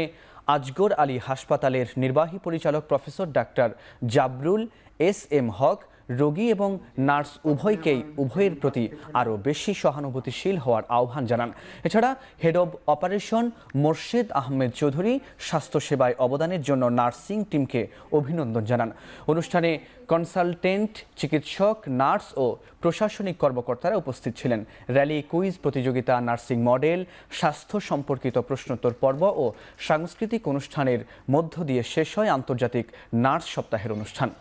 Speaker 1: আজগর আলী হাসপাতালের নির্বাহী পরিচালক প্রফেসর ডাক্তার জাবরুল এস.এম. হক রোগী এবং নার্স উভয়ের প্রতি আরও বেশি সহানুভূতিশীল হওয়ার আহ্বান জানান। এছাড়া head of operation Morshed Ahmed Chowdhury স্বাস্থ্যসেবায় অবদানের জন্য নার্সিং টিমকে অভিনন্দন জানান। অনুষ্ঠানে কনসালটেন্ট, চিকিৎসক, নার্স ও প্রশাসনিক কর্মকর্তারা উপস্থিত ছিলেন। র্যালি, কুইজ প্রতিযোগিতা, নার্সিং মডেল, স্বাস্থ্য সম্পর্কিত প্রশ্নোত্তর পর্ব ও সাংস্কৃতিক অনুষ্ঠানের মধ্য দিয়ে শেষ হয় আন্তর্জাতিক নার্স সপ্তাহের অনুষ্ঠান।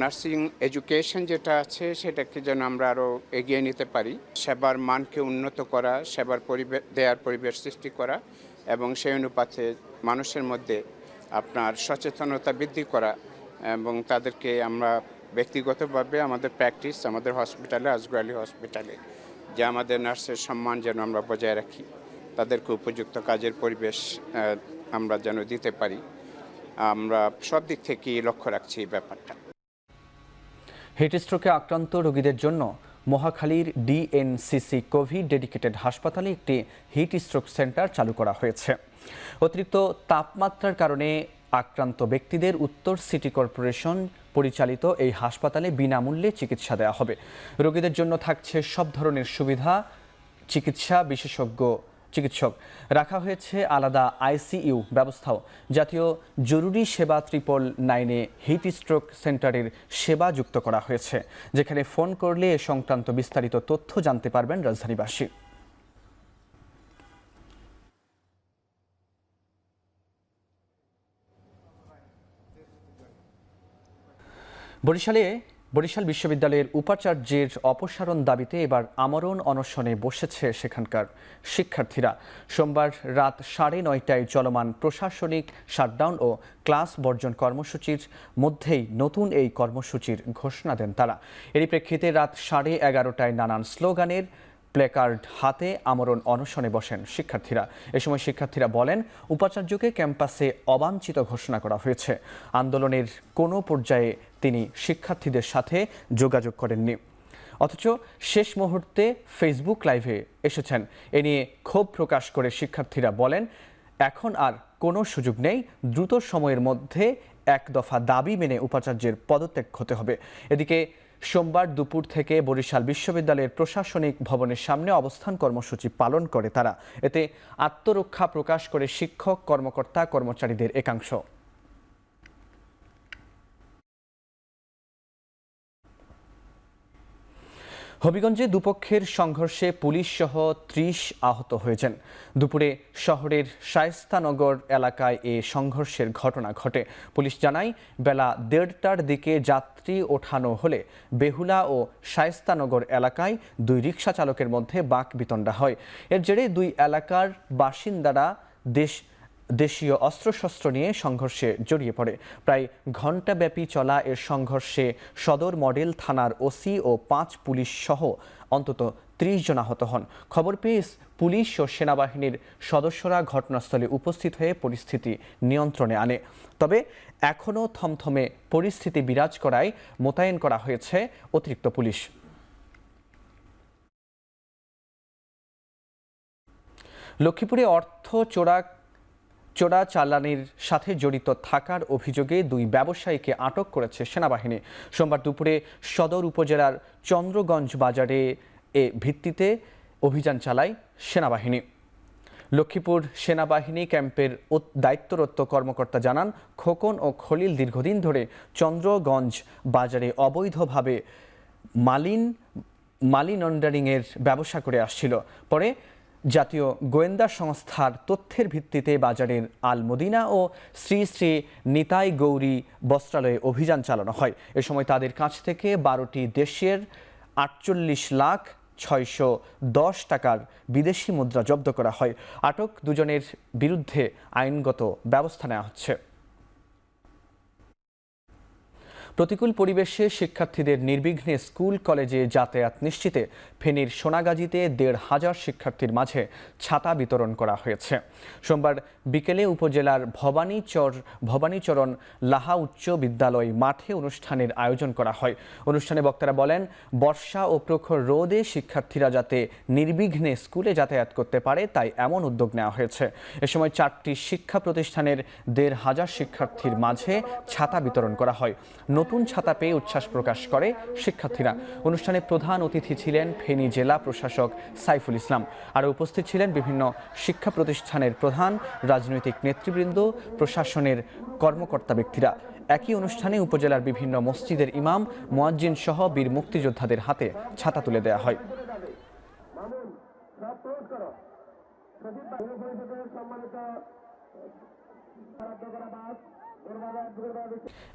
Speaker 17: নার্সিং এডুকেশন যেটা আছে সেটাকে যেন আমরা আরও এগিয়ে নিতে পারি, সেবার মানকে উন্নত করা, সেবার দেওয়ার পরিবেশ সৃষ্টি করা এবং সেই অনুপাতে মানুষের মধ্যে আপনার সচেতনতা বৃদ্ধি করা এবং তাদেরকে আমরা ব্যক্তিগতভাবে আমাদের প্র্যাকটিস, আমাদের হসপিটালে, আজগর আলী হসপিটালে, যে আমাদের নার্সের সম্মান যেন আমরা বজায় রাখি, তাদেরকে উপযুক্ত কাজের পরিবেশ আমরা যেন দিতে পারি। আমরা সব দিক থেকেই লক্ষ্য রাখছি এই ব্যাপারটা।
Speaker 1: হিট স্ট্রোকে আক্রান্ত রোগীদের জন্য মহাখালীর ডিএনসিসি কোভিড ডেডিকেটেড হাসপাতালে একটি হিট স্ট্রোক সেন্টার চালু করা হয়েছে। অতিরিক্ত তাপমাত্রার কারণে আক্রান্ত ব্যক্তিদের উত্তর সিটি কর্পোরেশন পরিচালিত এই হাসপাতালে বিনামূল্যে চিকিৎসা দেওয়া হবে। রোগীদের জন্য থাকছে সব ধরনের সুবিধা, চিকিৎসক রাখা হয়েছে আলাদা আইসিইউ ব্যবস্থাও। জাতীয় জরুরি সেবা 999-এ হিট স্ট্রোক সেন্টারের সেবা যুক্ত করা হয়েছে, যেখানে ফোন করলে এ সংক্রান্ত বিস্তারিত তথ্য জানতে পারবেন রাজধানীবাসী। বরিশাল বিশ্ববিদ্যালয়ের উপাচার্যের অপসারণ দাবিতে এবার আমরণ অনশনে বসেছে সেখানকার শিক্ষার্থীরা। সোমবার রাত 9:30টায় চলমান প্রশাসনিক শাটডাউন ও ক্লাস বর্জন কর্মসূচির মধ্যেই নতুন এই কর্মসূচির ঘোষণা দেন তারা। এরই প্রেক্ষিতে রাত 11:30টায় নানান স্লোগানের প্লেকার্ড হাতে আমরণ অনশনে বসেন শিক্ষার্থীরা। এ সময় শিক্ষার্থীরা বলেন, উপাচার্যকে ক্যাম্পাসে অবাঞ্ছিত ঘোষণা করা হয়েছে। আন্দোলনের কোনো পর্যায়ে তিনি শিক্ষার্থীদের সাথে যোগাযোগ করেননি, অথচ শেষ মুহূর্তে ফেসবুক লাইভে এসেছেন। এ নিয়ে ক্ষোভ প্রকাশ করে শিক্ষার্থীরা বলেন, এখন আর কোনো সুযোগ নেই, দ্রুত সময়ের মধ্যে এক দফা দাবি মেনে উপাচার্যের পদত্যাগ হতে হবে। এদিকে সোমবার দুপুর থেকে বরিশাল বিশ্ববিদ্যালয়ের প্রশাসনিক ভবনের সামনে অবস্থান কর্মসূচি পালন করে তারা। এতে আত্মরক্ষা প্রকাশ করে শিক্ষক, কর্মকর্তা, কর্মচারীদের একাংশ। হবিগঞ্জে দুপক্ষের সংঘর্ষে পুলিশ সহ 30 আহত হয়েছেন। দুপুরে শহরের শায়েস্তানগর এলাকায় এ সংঘর্ষের ঘটনা ঘটে। পুলিশ জানায়, বেলা 1:30টার দিকে যাত্রী ওঠানো হলে বেহুলা ও শায়েস্তানগর এলাকায় দুই রিকশা চালকের মধ্যে বাকবিতণ্ডা হয়। এর জেরে দুই এলাকার বাসিন্দারা দেশীয় অস্ত্রশস্ত্র নিয়ে সংঘর্ষে জড়িয়ে পড়ে। প্রায় ঘণ্টাব্যাপী চলা এর সংঘর্ষে সদর মডেল থানার ওসি ও 5 পুলিশ সহ অন্তত 30 জন আহত হন। খবর পেয়ে পুলিশ ও সেনাবাহিনীর সদস্যরা ঘটনাস্থলে উপস্থিত হয়ে পরিস্থিতি নিয়ন্ত্রণে আনে। তবে এখনও থমথমে পরিস্থিতি বিরাজ করায় মোতায়েন করা হয়েছে অতিরিক্ত পুলিশ। লক্ষ্মীপুরে অর্থ চোরাচালানির সাথে জড়িত থাকার অভিযোগে দুই ব্যবসায়ীকে আটক করেছে সেনাবাহিনী। সোমবার দুপুরে সদর উপজেলার চন্দ্রগঞ্জ বাজারে এ ভিত্তিতে অভিযান চালায় সেনাবাহিনী। লক্ষ্মীপুর সেনাবাহিনী ক্যাম্পের দায়িত্বরত কর্মকর্তা জানান, খোকন ও খলিল দীর্ঘদিন ধরে চন্দ্রগঞ্জ বাজারে অবৈধভাবে মালি লন্ডারিংয়ের ব্যবসা করে আসছিল। পরে জাতীয় গোয়েন্দা সংস্থার তথ্যের ভিত্তিতে বাজারের আল মদিনা ও শ্রী শ্রী নিতাই গৌরী বস্ত্রালয়ে অভিযান চালানো হয়। এ সময় তাদের কাছ থেকে 12টি দেশের 48,610 টাকার বিদেশি মুদ্রা জব্দ করা হয়। আটক দুজনের বিরুদ্ধে আইনগত ব্যবস্থা নেওয়া হচ্ছে। প্রতিকূল পরিবেশে শিক্ষার্থীদের নির্বিঘ্নে স্কুল কলেজে যাতায়াত নিশ্চিতে ফেনীর সোনাগাজীতে 1,500 শিক্ষার্থীর মাঝে ছাতা বিতরণ করা হয়েছে। সোমবার বিকেলে উপজেলার ভবানীচরণ লাহা উচ্চ বিদ্যালয় মাঠে অনুষ্ঠানের আয়োজন করা হয়। অনুষ্ঠানে বক্তারা বলেন, বর্ষা ও প্রখর রোদে শিক্ষার্থীরা যাতে নির্বিঘ্নে স্কুলে যাতায়াত করতে পারে তাই এমন উদ্যোগ নেওয়া হয়েছে। এ সময় 4টি শিক্ষা প্রতিষ্ঠানের 1,500 শিক্ষার্থীর মাঝে ছাতা বিতরণ করা হয়। নতুন ছাতা পেয়ে উচ্ছ্বাস প্রকাশ করে শিক্ষার্থীরা। অনুষ্ঠানে প্রধান অতিথি ছিলেন ফেনী জেলা প্রশাসক সাইফুল ইসলাম। আরও উপস্থিত ছিলেন বিভিন্ন শিক্ষা প্রতিষ্ঠানের প্রধান, রাজনৈতিক নেতৃবৃন্দ, প্রশাসনের কর্মকর্তা ব্যক্তিরা। একই অনুষ্ঠানে উপজেলার বিভিন্ন মসজিদের ইমাম, মুয়াজ্জিন সহ বীর মুক্তিযোদ্ধাদের হাতে ছাতা তুলে দেওয়া হয়।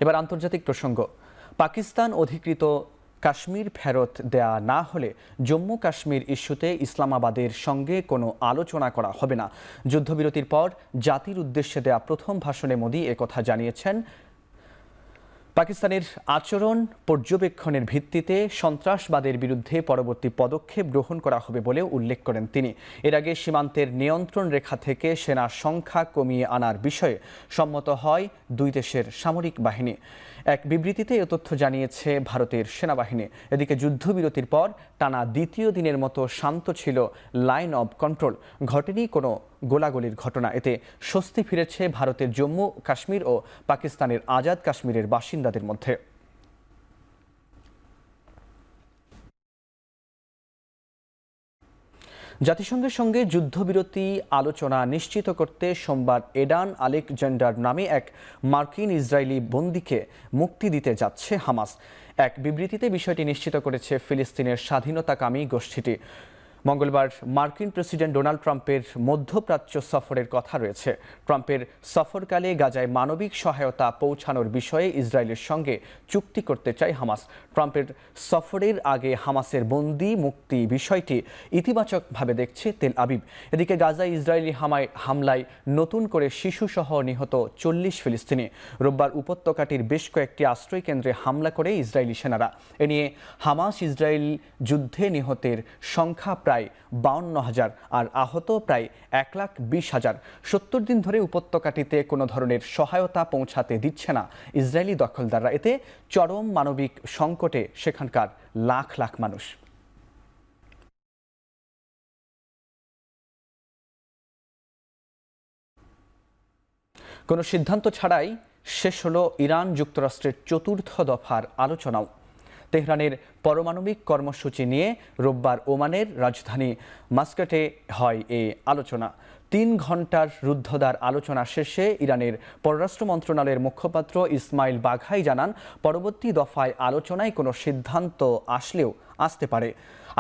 Speaker 1: এবার আন্তর্জাতিক প্রসঙ্গ। পাকিস্তান অধিকৃত কাশ্মীর ফেরত দেয়া না হলে জম্মু কাশ্মীর ইস্যুতে ইসলামাবাদের সঙ্গে কোনো আলোচনা করা হবে না। যুদ্ধবিরতির পর জাতির উদ্দেশ্যে দেয়া প্রথম ভাষণে মোদি একথা জানিয়েছেন। পাকিস্তানের আচরণ পর্যবেক্ষণের ভিত্তিতে সন্ত্রাসবাদের বিরুদ্ধে পরবর্তী পদক্ষেপ গ্রহণ করা হবে বলেও উল্লেখ করেন তিনি। এর আগে সীমান্তের নিয়ন্ত্রণ রেখা থেকে সেনা সংখ্যা কমিয়ে আনার বিষয়ে সম্মত হয় দুই দেশের সামরিক বাহিনী। এক বিবৃতিতে এ তথ্য জানিয়েছে ভারতের সেনাবাহিনী। এদিকে যুদ্ধবিরতির পর টানা দ্বিতীয় দিনের মতো শান্ত ছিল লাইন অব কন্ট্রোল। ঘটেনি কোনো গোলাগুলির ঘটনা। এতে স্বস্তি ফিরেছে ভারতের জম্মু কাশ্মীর ও পাকিস্তানের আজাদ কাশ্মীরের বাসিন্দাদের মধ্যে। জাতিসংঘের সঙ্গে যুদ্ধবিরতি আলোচনা নিশ্চিত করতে সোমবার এডান আলেকজান্ডার নামে এক মার্কিন ইসরায়েলি বন্দীকে মুক্তি দিতে যাচ্ছে হামাস। এক বিবৃতিতে বিষয়টি নিশ্চিত করেছে ফিলিস্তিনের স্বাধীনতাকামী গোষ্ঠীটি। মঙ্গলবার মার্কিন প্রেসিডেন্ট ডোনাল্ড ট্রাম্পের মধ্যপ্রাচ্য সফরের কথা রয়েছে। ট্রাম্পের সফরকালে গাজায় মানবিক সহায়তা পৌঁছানোর বিষয়ে ইসরায়েলের সঙ্গে চুক্তি করতে চায় হামাস। ট্রাম্পের সফরের আগে হামাসের বন্দী মুক্তি বিষয়টি ইতিবাচকভাবে দেখছে তেল আবিব। এদিকে গাজায় ইসরায়েলি হামলায় নতুন করে শিশুসহ নিহত 40 ফিলিস্তিনি। রোববার উপত্যকাটির বেশ কয়েকটি আশ্রয়কেন্দ্রে হামলা করে ইসরায়েলি সেনারা। এ নিয়ে হামাস ইসরায়েল যুদ্ধে নিহতের সংখ্যা প্রায় 52,000 আর আহত প্রায় 1,20,000। 70 দিন ধরে উপত্যকাটিতে কোনো ধরনের সহায়তা পৌঁছাতে দিচ্ছে না ইসরায়েলি দখলদাররা। এতে চরম মানবিক সংকটে সেখানকার লাখ লাখ মানুষ। কোনো সিদ্ধান্ত ছাড়াই শেষ হলো ইরান যুক্তরাষ্ট্রের চতুর্থ দফার আলোচনাও। তেহরানের পারমাণবিক কর্মসূচি নিয়ে রোববার ওমানের রাজধানী মাস্কাটে হয় এই আলোচনা। 3 ঘন্টার রুদ্ধদ্বার আলোচনা শেষে ইরানের পররাষ্ট্র মন্ত্রণালয়ের মুখপাত্র ইসমাইল বাঘাই জানান, পরবর্তী দফায় আলোচনায় কোনো সিদ্ধান্ত আসতে পারে।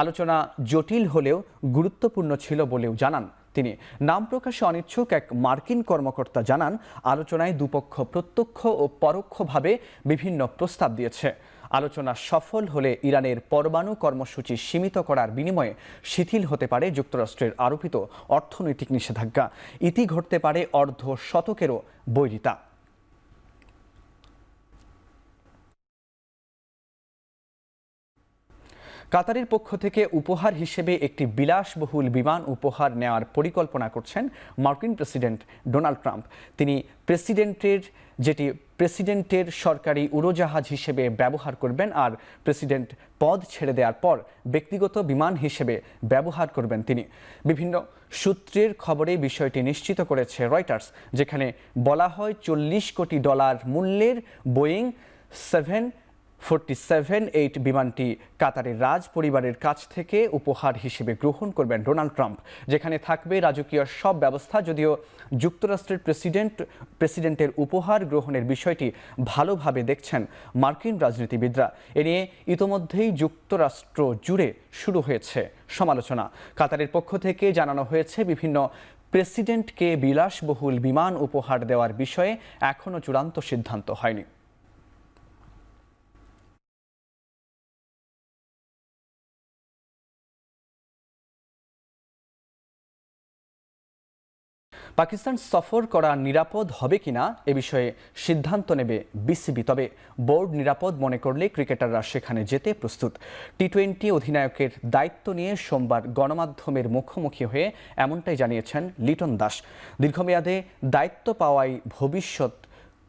Speaker 1: আলোচনা জটিল হলেও গুরুত্বপূর্ণ ছিল বলেও জানান তিনি। নাম প্রকাশে অনিচ্ছুক এক মার্কিন কর্মকর্তা জানান, আলোচনায় দুপক্ষ প্রত্যক্ষ ও পরোক্ষভাবে বিভিন্ন প্রস্তাব দিয়েছে। আলোচনা সফল হলে ইরানের পরমাণু কর্মসূচি সীমিত করার বিনিময়ে শিথিল হতে পারে যুক্তরাষ্ট্রের আরোপিত অর্থনৈতিক নিষেধাজ্ঞা। ইতি ঘটতে পারে অর্ধ শতকেরও বৈরিতা। কাতারের পক্ষ থেকে উপহার হিসেবে একটি বিলাসবহুল বিমান উপহার নেওয়ার পরিকল্পনা করছেন মার্কিন প্রেসিডেন্ট ডোনাল্ড ট্রাম্প। তিনি প্রেসিডেন্টের সরকারি উড়োজাহাজ হিসেবে ব্যবহার করবেন আর প্রেসিডেন্ট পদ ছেড়ে দেওয়ার পর ব্যক্তিগত বিমান হিসেবে ব্যবহার করবেন তিনি। বিভিন্ন সূত্রের খবরে বিষয়টি নিশ্চিত করেছে রয়টার্স, যেখানে বলা হয় $40 কোটি মূল্যের বোয়িং 747-8 বিমানটি কাতারের রাজ পরিবারের কাছ থেকে উপহার হিসেবে গ্রহণ করবেন ডোনাল্ড ট্রাম্প, যেখানে থাকবে রাজকীয় সব ব্যবস্থা। যদিও যুক্তরাষ্ট্রের প্রেসিডেন্টের উপহার গ্রহণের বিষয়টি ভালোভাবে দেখছেন মার্কিন রাজনীতিবিদরা। এ নিয়ে ইতোমধ্যেই যুক্তরাষ্ট্র জুড়ে শুরু হয়েছে সমালোচনা। কাতারের পক্ষ থেকে জানানো হয়েছে, বিভিন্ন প্রেসিডেন্টকে বিলাসবহুল বিমান উপহার দেওয়ার বিষয়ে এখনও চূড়ান্ত সিদ্ধান্ত হয়নি। পাকিস্তান সফর করা নিরাপদ হবে কিনা এ বিষয়ে সিদ্ধান্ত নেবে বিসিবি। তবে বোর্ড নিরাপদ মনে করলে ক্রিকেটাররা সেখানে যেতে প্রস্তুত। টি-20 অধিনায়কের দায়িত্ব নিয়ে সোমবার গণমাধ্যমের মুখোমুখি হয়ে এমনটাই জানিয়েছেন লিটন দাস। দীর্ঘমেয়াদে দায়িত্ব পাওয়ায় ভবিষ্যৎ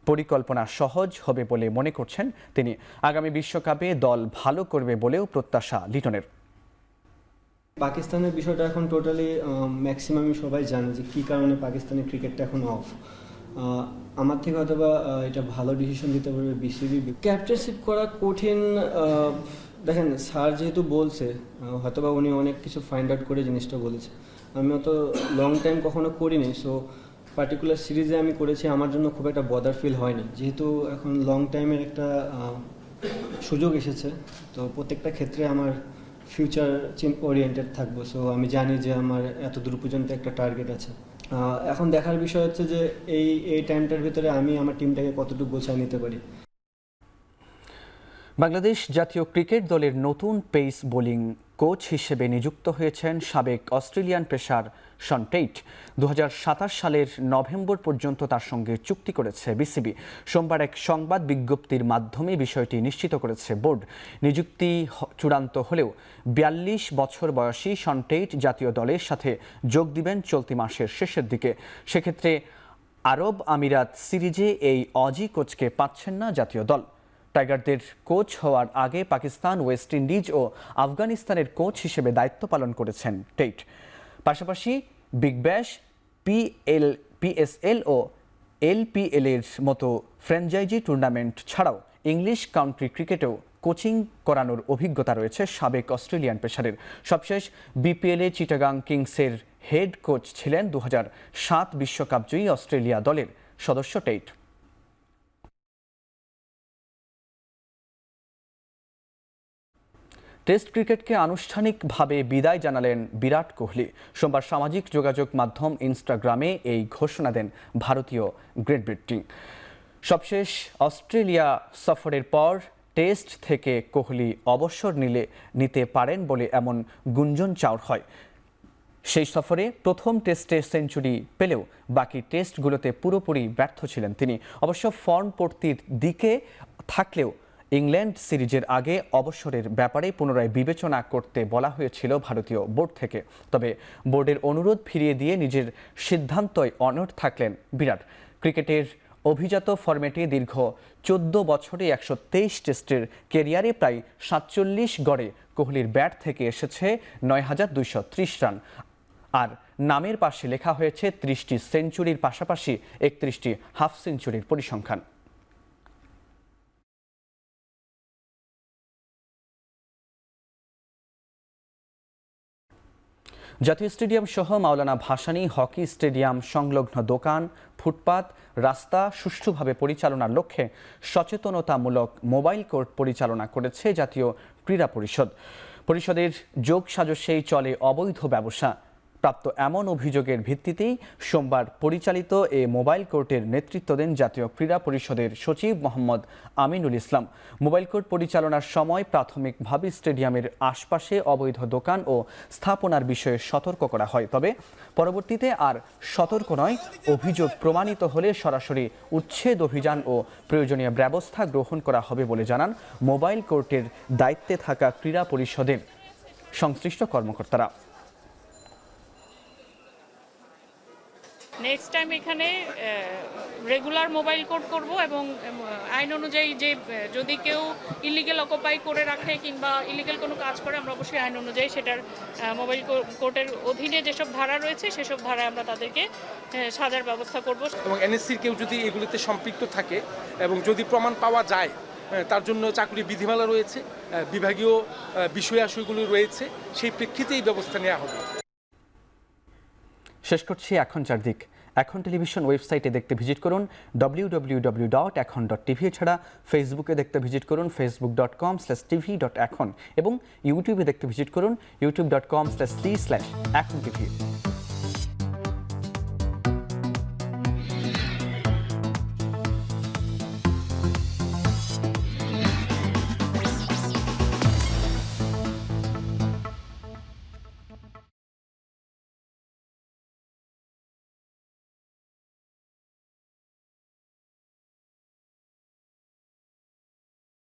Speaker 1: পরিকল্পনা সহজ হবে বলে মনে করছেন তিনি। আগামী বিশ্বকাপে দল ভালো করবে বলেও প্রত্যাশা লিটনের।
Speaker 18: পাকিস্তানের বিষয়টা এখন টোটালি ম্যাক্সিমামই সবাই জানে যে কী কারণে পাকিস্তানের ক্রিকেটটা এখন অফ। আমার থেকে হয়তো বা এটা ভালো ডিসিশন দিতে পারবে বিসিবি। ক্যাপ্টেনশিপ করা কঠিন। দেখেন, স্যার যেহেতু বলছে, হয়তো বা উনি অনেক কিছু ফাইন্ড আউট করে জিনিসটা বলেছে। আমি অত লং টাইম কখনো করিনি, সো পার্টিকুলার সিরিজে আমি করেছি, আমার জন্য খুব একটা বদার ফিল হয়নি। যেহেতু এখন লং টাইমের একটা সুযোগ এসেছে, তো প্রত্যেকটা ক্ষেত্রে আমার ফিউচার ওরিয়েন্টেড থাকবো। সো আমি জানি যে আমার এত দূর পর্যন্ত একটা টার্গেট আছে। এখন দেখার বিষয় হচ্ছে যে এই টাইমটার ভিতরে আমি আমার টিমটাকে কতটুকু গোছায় নিতে পারি।
Speaker 1: বাংলাদেশ জাতীয় ক্রিকেট দলের নতুন পেস বোলিং কোচ হিসেবে নিযুক্ত হয়েছেন সাবেক অস্ট্রেলিয়ান পেসার শন টেইট। 2027 সালের নভেম্বর পর্যন্ত তার সঙ্গে চুক্তি করেছে বিসিবি। সোমবার এক সংবাদ বিজ্ঞপ্তির মাধ্যমে বিষয়টি নিশ্চিত করেছে বোর্ড। নিযুক্তি চূড়ান্ত হলেও 42 বছর বয়সী শন টেইট জাতীয় দলের সাথে যোগ দিবেন চলতি মাসের শেষের দিকে। সেক্ষেত্রে আরব আমিরাত সিরিজে এই অজি কোচকে পাচ্ছেন না জাতীয় দল। টাইগারদের কোচ হওয়ার আগে পাকিস্তান, ওয়েস্ট ইন্ডিজ ও আফগানিস্তানের কোচ হিসেবে দায়িত্ব পালন করেছেন টেইট। পাশাপাশি বিগ ব্যাশ, পিএসএল ও এলপিএল এর মতো ফ্র্যাঞ্চাইজি টুর্নামেন্ট ছাড়াও ইংলিশ কাউন্টি ক্রিকেটেও কোচিং করানোর অভিজ্ঞতা রয়েছে সাবেক অস্ট্রেলিয়ান পেসারের। সবশেষ বিপিএলে চিটাগাং কিংসের হেড কোচ ছিলেন 2007 বিশ্বকাপজয়ী অস্ট্রেলিয়া দলের সদস্য টেইট। টেস্ট ক্রিকেটকে আনুষ্ঠানিকভাবে বিদায় জানালেন বিরাট কোহলি। সোমবার সামাজিক যোগাযোগ মাধ্যম ইনস্টাগ্রামে এই ঘোষণা দেন ভারতীয় গ্রেট ব্রিটেন। সবশেষ অস্ট্রেলিয়া সফরের পর টেস্ট থেকে কোহলি অবসর নিতে পারেন বলে এমন গুঞ্জন চাউর হয়। সেই সফরে প্রথম টেস্টে সেঞ্চুরি পেলেও বাকি টেস্টগুলোতে পুরোপুরি ব্যর্থ ছিলেন তিনি। অবশ্য ফর্ম পড়তির দিকে থাকলেও ইংল্যান্ড সিরিজের আগে অবসরের ব্যাপারে পুনরায় বিবেচনা করতে বলা হয়েছিল ভারতীয় বোর্ড থেকে। তবে বোর্ডের অনুরোধ ফিরিয়ে দিয়ে নিজের সিদ্ধান্তই অনড় থাকলেন বিরাট। ক্রিকেটের অভিজাত ফরম্যাটে দীর্ঘ 14 বছরে 123 টেস্টের ক্যারিয়ারে প্রায় 47 গড়ে কোহলির ব্যাট থেকে এসেছে 9230 রান। আর নামের পাশে লেখা হয়েছে 30টি সেঞ্চুরির পাশাপাশি 31টি হাফ সেঞ্চুরির পরিসংখ্যান। জাতীয় স্টেডিয়াম সহ মাওলানা ভাসানী হকি স্টেডিয়াম সংলগ্ন দোকান, ফুটপাত, রাস্তা সুষ্ঠুভাবে পরিচালনার লক্ষ্যে সচেতনতামূলক মোবাইল কোর্ট পরিচালনা করেছে জাতীয় ক্রীড়া পরিষদ। পরিষদের যোগ সাজসেই চলে অবৈধ ব্যবসা। প্রাপ্ত এমন অভিযোগের ভিত্তিতেই সোমবার পরিচালিত এ মোবাইল কোর্টের নেতৃত্ব দেন জাতীয় ক্রীড়া পরিষদের সচিব মোহাম্মদ আমিনুল ইসলাম। মোবাইল কোর্ট পরিচালনার সময় প্রাথমিকভাবে স্টেডিয়ামের আশপাশে অবৈধ দোকান ও স্থাপনার বিষয়ে সতর্ক করা হয়। তবে পরবর্তীতে আর সতর্ক নয়, অভিযোগ প্রমাণিত হলে সরাসরি উচ্ছেদ অভিযান ও প্রয়োজনীয় ব্যবস্থা গ্রহণ করা হবে বলে জানান মোবাইল কোর্টের দায়িত্বে থাকা ক্রীড়া পরিষদের সংশ্লিষ্ট কর্মকর্তারা।
Speaker 19: নেক্সট টাইম এখানে রেগুলার মোবাইল কোর্ট করব এবং আইন অনুযায়ী যে যদি কেউ ইলিগেল অকুপাই করে রাখে কিংবা ইলিগেল কোনো কাজ করে, আমরা অবশ্যই আইন অনুযায়ী সেটার মোবাইল কোর্টের অধীনে যেসব ধারা রয়েছে সেসব ধারায় আমরা তাদেরকে সাজার ব্যবস্থা করব।
Speaker 20: এবং এনএসসির কেউ যদি এগুলিতে সম্পৃক্ত থাকে এবং যদি প্রমাণ পাওয়া যায়, তার জন্য চাকরি বিধিমালা রয়েছে, বিভাগীয় বিষয়াশয়গুলো রয়েছে, সেই প্রেক্ষিতেই ব্যবস্থা নেওয়া হবে।
Speaker 1: শেষ করছি এখন চারদিক। এখন টেলিভিশন ওয়েবসাইটে দেখতে ভিজিট করুন www.ekhon.tv। এছাড়া ফেসবুকে দেখতে ভিজিট করুন facebook.com/tv.ekhon এবং ইউটিউবে দেখতে ভিজিট করুন youtube.com/t/ekhon tv।